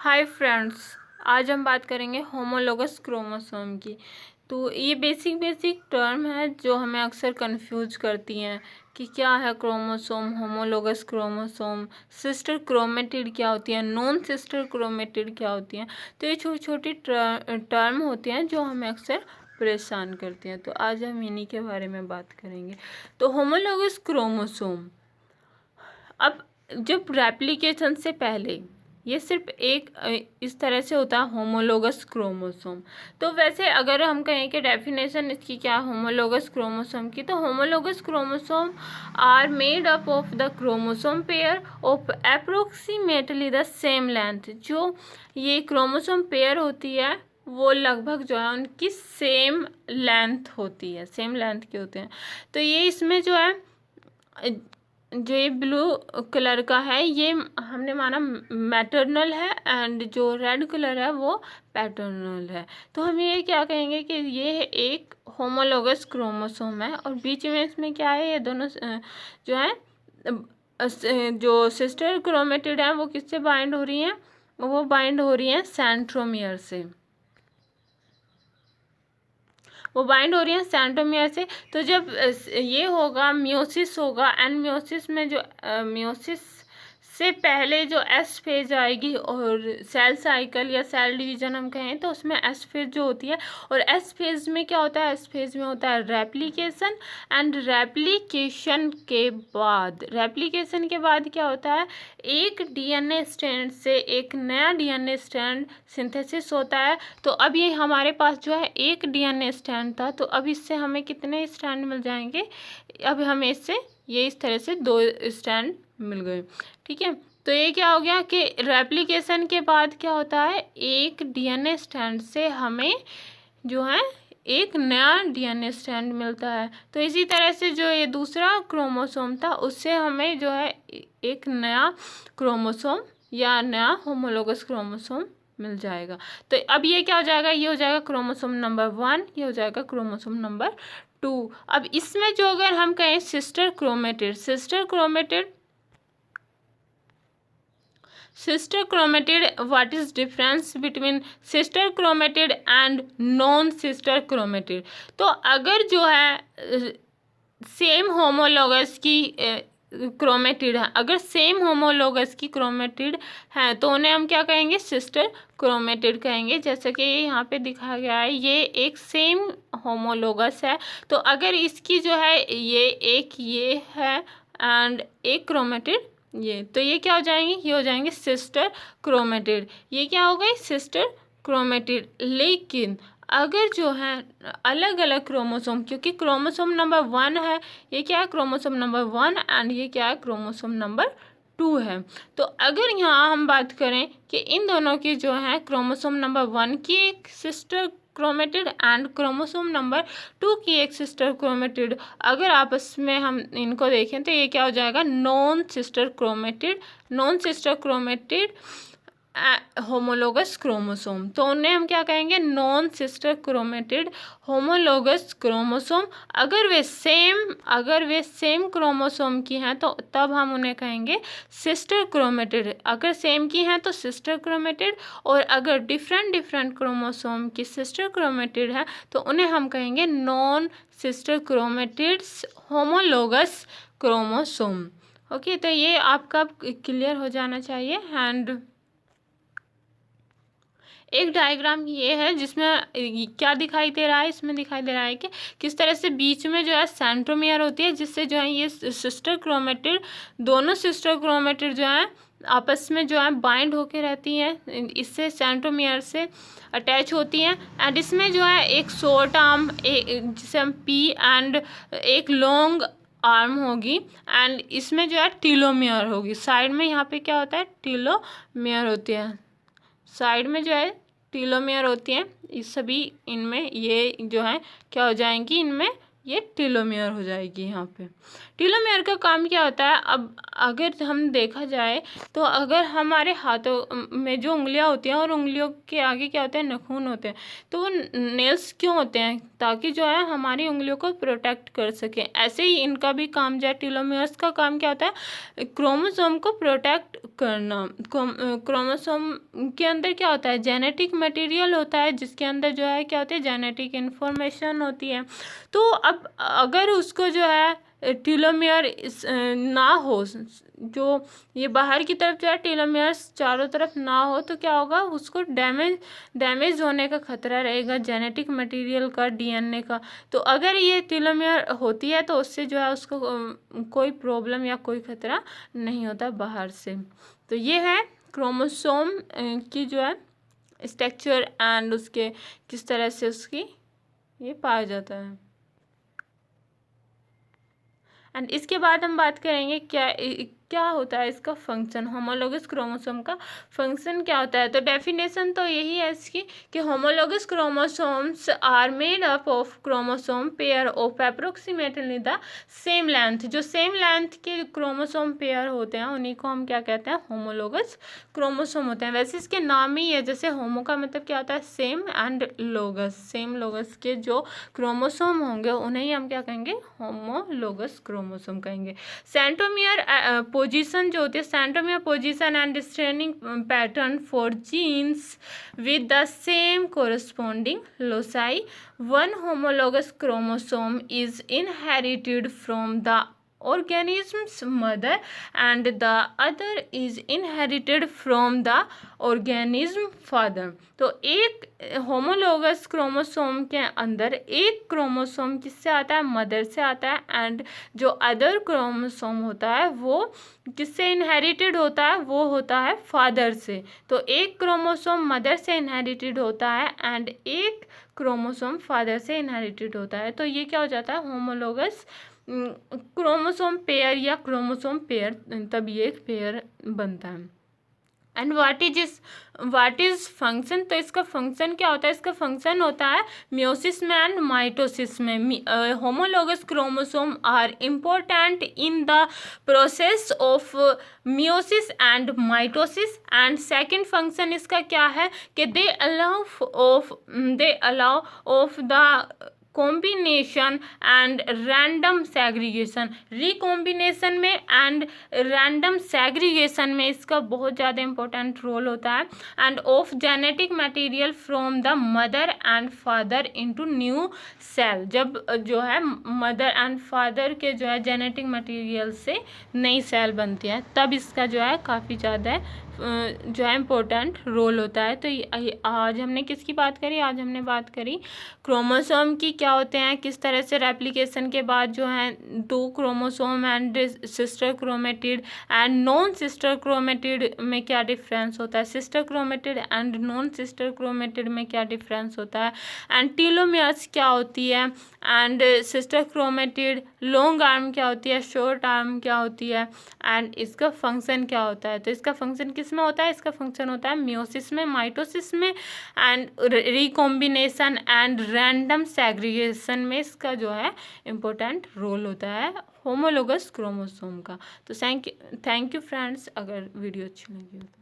Hi friends, आज हम बात करेंगे होमोलोगस क्रोमोसोम की। तो ये बेसिक टर्म है जो हमें अक्सर कंफ्यूज करती हैं कि क्या है chromosome, homologous chromosome, sister chromatid क्या होती है, नॉन सिस्टर क्रोमेटिड क्या होती हैं। तो ये छोटी छोटी टर्म होती हैं जो हमें अक्सर परेशान करती हैं। तो आज हम इन्हीं के बारे में बात करेंगे। तो होमोलोगस क्रोमोसोम, अब जब रेप्लिकेशन से पहले ये सिर्फ एक इस तरह से होता है होमोलोगस क्रोमोसोम। तो वैसे अगर हम कहें कि डेफिनेशन इसकी क्या है होमोलोगस क्रोमोसोम की, तो homologous chromosome are made up of the chromosome pair of approximately the same length. जो ये क्रोमोसोम पेयर होती है वो लगभग जो है उनकी सेम लेंथ होती है, सेम लेंथ के होते हैं। तो ये इसमें जो है, जो ये ब्लू कलर का है ये हमने माना मैटरनल है, एंड जो रेड कलर है वो पैटर्नल है। तो हम ये क्या कहेंगे कि ये एक होमोलोगस क्रोमोसोम है। और बीच में इसमें क्या है, ये दोनों जो है जो सिस्टर क्रोमेटिड है वो किससे बाइंड हो रही हैं, वो बाइंड हो रही हैं सेंट्रोमियर से, वो बाइंड हो रही है सेंट्रोमियर से। तो जब ये होगा मियोसिस होगा, एंड मियोसिस में जो मियोसिस से पहले जो एस फेज आएगी और सेल साइकिल या सेल डिवीजन हम कहें तो उसमें एस फेज जो होती है। और एस फेज में क्या होता है, एस फेज में होता है रेप्लिकेशन, एंड रेप्लिकेशन के बाद क्या होता है, एक डीएनए स्ट्रैंड से एक नया डीएनए स्ट्रैंड सिंथेसिस होता है। तो अब ये हमारे पास जो है एक डीएनए स्ट्रैंड था, तो अब इससे हमें कितने स्ट्रैंड मिल जाएंगे, अब हमें इससे ये इस तरह से 2 स्ट्रैंड मिल गए। ठीक है, तो ये क्या हो गया कि रेप्लिकेशन के बाद क्या होता है, एक डीएनए स्ट्रैंड से हमें जो है एक नया डीएनए स्ट्रैंड मिलता है। तो इसी तरह से जो ये दूसरा क्रोमोसोम था उससे हमें जो है एक नया क्रोमोसोम या नया होमोलोगस क्रोमोसोम मिल जाएगा। तो अब ये क्या हो जाएगा, ये हो जाएगा क्रोमोसोम नंबर 1, ये हो जाएगा क्रोमोसोम नंबर 2। अब इसमें जो अगर हम कहें sister chromatid what is difference between sister chromatid and non sister chromatid. तो अगर जो है सेम होमोलोगस की क्रोमेटिड है, अगर सेम होमोलोगस की क्रोमेटिड है तो उन्हें हम क्या कहेंगे, सिस्टर क्रोमेटिड कहेंगे। जैसे कि यहाँ पे दिखाया गया है, ये एक सेम होमोलोगस है। तो अगर इसकी जो है ये है एंड एक क्रोमेटिड ये, तो ये क्या हो जाएंगे, ये हो जाएंगे सिस्टर क्रोमेटिड। ये क्या हो गई, सिस्टर क्रोमेटिड। लेकिन अगर जो है अलग अलग क्रोमोसोम, क्योंकि क्रोमोसोम नंबर 1 है, ये क्या है क्रोमोसोम नंबर 1, एंड ये क्या है क्रोमोसोम नंबर 2 है। तो अगर यहाँ हम बात करें कि इन दोनों की जो है क्रोमोसोम नंबर 1 की एक sister chromatid and chromosome number 2 की एक सिस्टर क्रोमेटिड, अगर आपस में हम इनको देखें तो ये क्या हो जाएगा, non sister chromatid homologous chromosome. तो उन्हें हम क्या कहेंगे, non sister chromatid homologous chromosome. अगर वे सेम क्रोमोसोम की हैं तो तब हम उन्हें कहेंगे सिस्टर क्रोमेटिड। अगर सेम की हैं तो सिस्टर क्रोमेटिड, और अगर डिफरेंट क्रोमोसोम की सिस्टर क्रोमेटिड है तो उन्हें हम कहेंगे non sister chromatid homologous chromosome. Okay, तो ये आपका क्लियर हो जाना चाहिए। एंड एक डायग्राम ये है जिसमें क्या दिखाई दे रहा है, इसमें दिखाई दे रहा है कि किस तरह से बीच में जो है सेंट्रोमियर होती है, जिससे जो है ये सिस्टर क्रोमेटिड, दोनों सिस्टर क्रोमेटिड जो है आपस में जो है बाइंड होके रहती हैं, इससे सेंट्रोमियर से अटैच होती हैं। एंड इसमें जो है एक शॉर्ट आर्म जिसे हम पी एंड एक लॉन्ग आर्म होगी, एंड इसमें जो है टीलोमियर होगी। साइड में यहाँ पे क्या होता है, टीलोमियर होती है, साइड में जो है टीलोमियर होती हैं। इस सभी इनमें ये जो है क्या हो जाएंगी, इनमें ये टीलोमियर हो जाएगी यहाँ पे। टीलोमियर का काम क्या होता है, अब अगर हम देखा जाए तो अगर हमारे हाथों में जो उंगलियां होती हैं और उंगलियों के आगे क्या होते हैं, नाखून होते हैं, तो वो नेल्स क्यों होते हैं, ताकि जो है हमारी उंगलियों को प्रोटेक्ट कर सकें। ऐसे ही इनका भी काम जो है, टीलोमियर्स का काम क्या होता है, क्रोमोसोम को प्रोटेक्ट करना। क्रोमोसोम के अंदर क्या होता है, जेनेटिक मटेरियल होता है, जिसके अंदर जो है क्या होती है, जेनेटिक इन्फॉर्मेशन होती है। तो अब अगर उसको जो है टीलोमियर ना हो, जो ये बाहर की तरफ जो है टीलोमियर्स चारों तरफ ना हो, तो क्या होगा, उसको डैमेज होने का खतरा रहेगा जेनेटिक मटेरियल का, डीएनए का। तो अगर ये टीलोमियर होती है तो उससे जो है उसको कोई प्रॉब्लम या कोई खतरा नहीं होता बाहर से। तो ये है क्रोमोसोम की जो है स्ट्रक्चर एंड उसके किस तरह से उसकी ये पाया जाता है। एंड इसके बाद हम बात करेंगे क्या होता है इसका फंक्शन, होमोलोगस क्रोमोसोम का फंक्शन क्या होता है। तो डेफिनेशन तो यही है इसकी कि homologous chromosomes are made up of chromosome pair of approximately the same length. जो सेम लेंथ के क्रोमोसोम पेयर होते हैं उन्हीं को हम क्या कहते हैं, होमोलोगस क्रोमोसोम होते हैं। वैसे इसके नाम ही है, जैसे होमो का मतलब क्या होता है, सेम, एंड लोगस, सेम लोगस के जो क्रोमोसोम होंगे उन्हें ही हम क्या कहेंगे, होमोलोगस क्रोमोसोम कहेंगे। सेंट्रोमियर पोजीशन जो होती है, centromere position and staining pattern for genes with the same corresponding loci. One homologous chromosome is inherited from the organism's mother and the other is inherited from the organism father। तो एक homologous chromosome के अंदर एक chromosome किससे आता है, mother से आता है, एंड जो अदर क्रोमोसोम होता है वो किससे इनहेरिटेड होता है, वो होता है फादर से। तो एक क्रोमोसोम मदर से इनहेरिटेड होता है एंड एक क्रोमोसोम फादर से इनहेरिटेड होता है। तो ये क्या हो जाता है, होमोलोगस क्रोमोसोम पेयर या क्रोमोसोम पेयर, तब ये एक पेयर बनता है। And what is function. तो इसका फंक्शन क्या होता है, इसका फंक्शन होता है मियोसिस में एंड माइटोसिस में। Homologous chromosome are important in the process of meiosis and mitosis. And second function इसका क्या है कि they allow of the combination and random segregation. Recombination में एंड रैंडम सेग्रीगेशन में इसका बहुत ज़्यादा इंपॉर्टेंट रोल होता है। And of genetic material from the mother and father into new cell. जब जो है मदर एंड फादर के जो है जेनेटिक मटेरियल से नई सेल बनती है, तब इसका जो है काफ़ी ज़्यादा जो है इम्पोर्टेंट रोल होता है। तो आज हमने किसकी बात करी, आज हमने बात करी क्रोमोसोम की, क्या होते हैं, किस तरह से रेप्लिकेशन के बाद जो है दो chromosome and sister chromatid and non sister chromatid में क्या डिफरेंस होता है, sister chromatid and non sister chromatid में क्या डिफरेंस होता है, एंड टीलोमियर्स क्या होती है, and sister chromatid long arm क्या होती है, शॉर्ट आर्म क्या होती है, एंड इसका फंक्शन क्या होता है। तो इसका फंक्शन किस में होता है, इसका फंक्शन होता है मियोसिस में, माइटोसिस में, and recombination and random segregation में इसका जो है इम्पोर्टेंट रोल होता है होमोलोगस क्रोमोसोम का। तो थैंक यू फ्रेंड्स, अगर वीडियो अच्छी लगी हो तो।